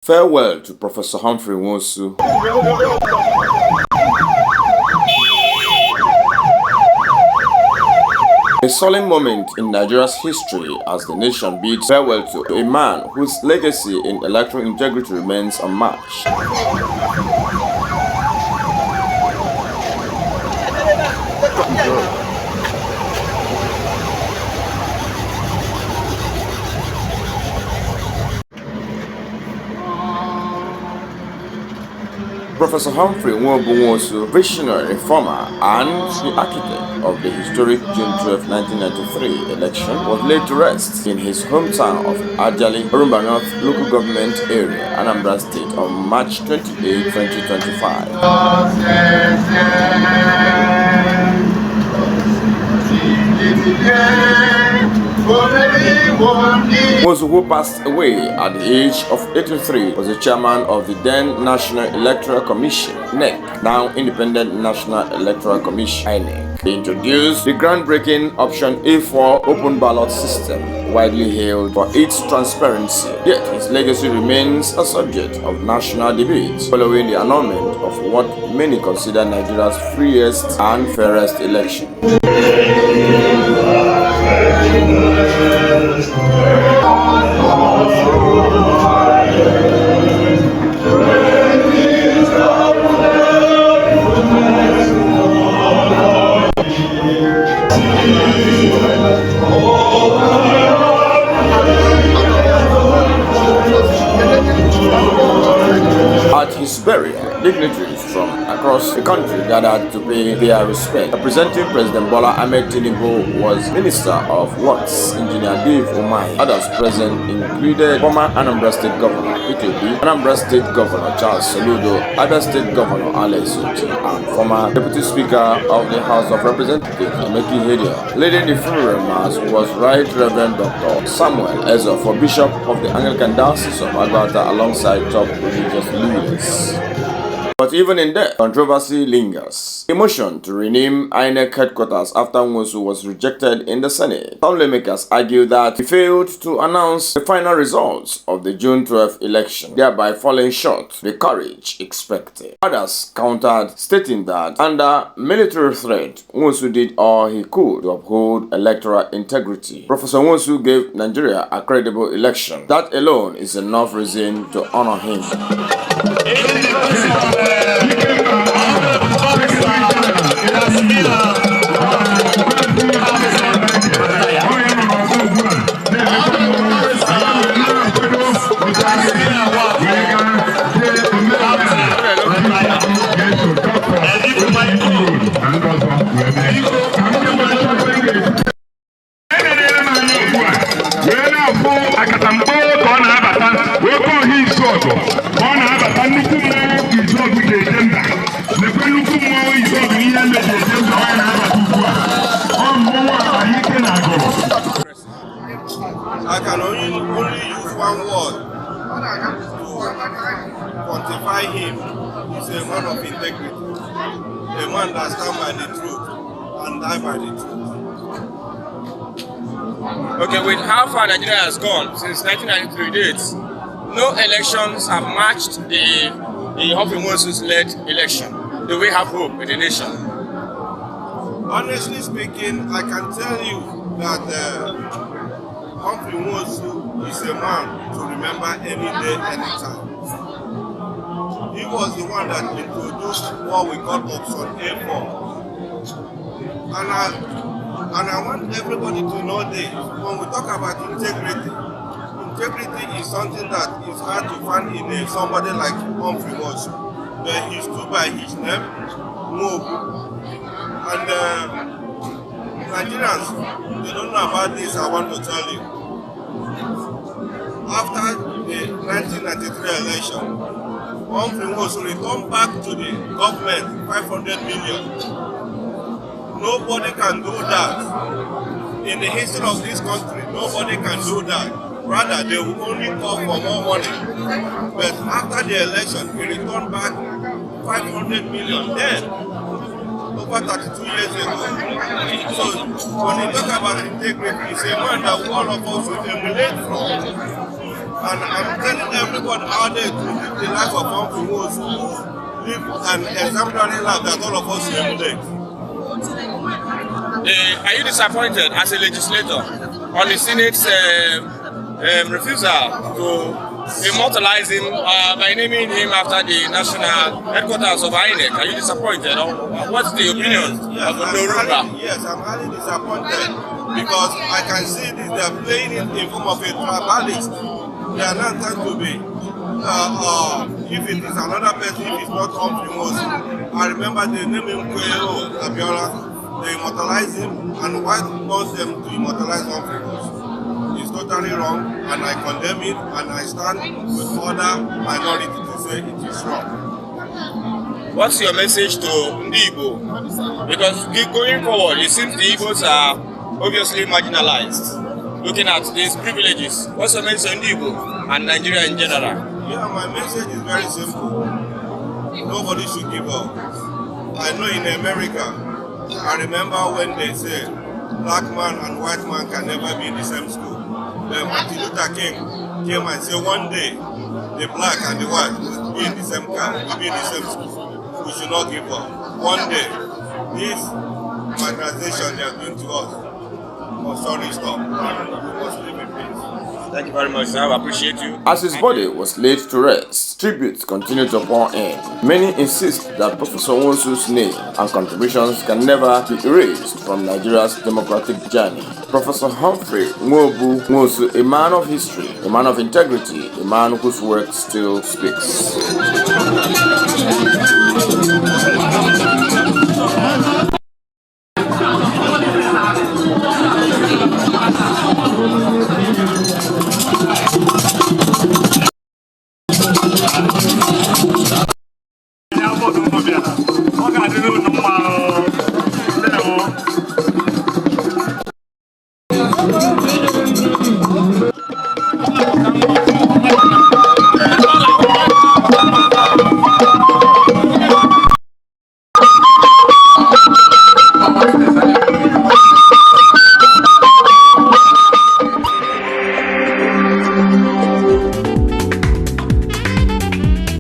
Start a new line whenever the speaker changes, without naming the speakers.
Farewell to Professor Humphrey Nwobu. A solemn moment in Nigeria's history as the nation bids farewell to a man whose legacy in electoral integrity remains unmatched. Professor Humphrey Nwobu Nwosu, visionary reformer and the architect of the historic June 12, 1993 election, was laid to rest in his hometown of Ajalli, Orumba North local government area, Anambra State, on March 28, 2025. Nwosu, who passed away at the age of 83, was the chairman of the then National Electoral Commission, NEC, now Independent National Electoral Commission, INEC. He introduced the groundbreaking option A4 open ballot system, widely hailed for its transparency. Yet his legacy remains a subject of national debate following the annulment of what many consider Nigeria's freest and fairest election. At his burial, dignitaries from across the country gathered to pay their respect. Representing President Bola Ahmed Tinubu was Minister of Works, Engineer Dave Umahi. Others present included former Anambra State Governor Itobi, Anambra State Governor Charles Soludo, Abia State Governor Alex Oti, and former Deputy Speaker of the House of Representatives Emeki Hedia. Leading the funeral mass was Right Reverend Dr. Samuel Ezo, Bishop of the Anglican Diocese of Aguata, alongside top religious leaders. But even in death, controversy lingers. A motion to rename INEC headquarters after Nwosu was rejected in the Senate. Some lawmakers argue that he failed to announce the final results of the June 12 election, thereby falling short of the courage expected. Others countered, stating that under military threat, Nwosu did all he could to uphold electoral integrity. Professor Nwosu gave Nigeria a credible election. That alone is enough reason to honor him.
I can only use one word to quantify him. He's a man of integrity, a man that stands by the truth and die by the truth.
Okay, with how far Nigeria has gone since 1993 dates, no elections have matched the Humphrey Nwosu's led election. Do we have hope in the nation?
Honestly speaking, I can tell you that Humphrey Nwosu is a man to remember any day, anytime. He was the one that introduced what we call option A4. And I want everybody to know this. When we talk about integrity, integrity is something that is hard to find in somebody like Humphrey Nwosu. But he stood by his name, Nwobu. And Nigerians, they don't know about this, I want to tell you. After the 1993 election, Humphrey Nwosu returned back to the government 500 million. Nobody can do that. In the history of this country, nobody can do that. Rather, they will only call for more money. But after the election, he returned back 500 million. Then, over 32 years ago. So when you talk about integrity, it's a man that all of us should emulate from. And I'm telling everybody out there to live the life of Humphrey Nwobu, live an exemplary life that all of us emulate.
Are you disappointed as a legislator on the Senate's refusal to immortalize him by naming him after the national headquarters of INEC? Are you disappointed? Or what's the opinion of Orumba?
Yes, I'm highly disappointed because I can see this, they're playing it in form of a tribalist. They are not trying to be. If it is another person, if it's not Humphrey Nwosu, I remember they named him MKO Abiola. They immortalize him, and why want them to immortalize Humphrey Nwosu? It's totally wrong, and I condemn it, and I stand with other minority to say it is wrong.
What's your message to the Igbo? Because going forward, it seems the Igbos are obviously marginalized. Looking at these privileges, what's your message to the Igbo and Nigeria in general?
Yeah, my message is very simple. Nobody should give up. I know in America, I remember when they said black man and white man can never be in the same school. Then Martin Luther King came and said one day the black and the white will be in the same car, will be in the same school. We should not give up. One day, this marginalization they are doing to us must surely stop. We must live in peace.
Thank you very much, sir. I appreciate you.
As his body was laid to rest, tributes continue to pour in. Many insist that Professor Nwosu's name and contributions can never be erased from Nigeria's democratic journey. Professor Humphrey Nwobu Nwosu, a man of history, a man of integrity, a man whose work still speaks.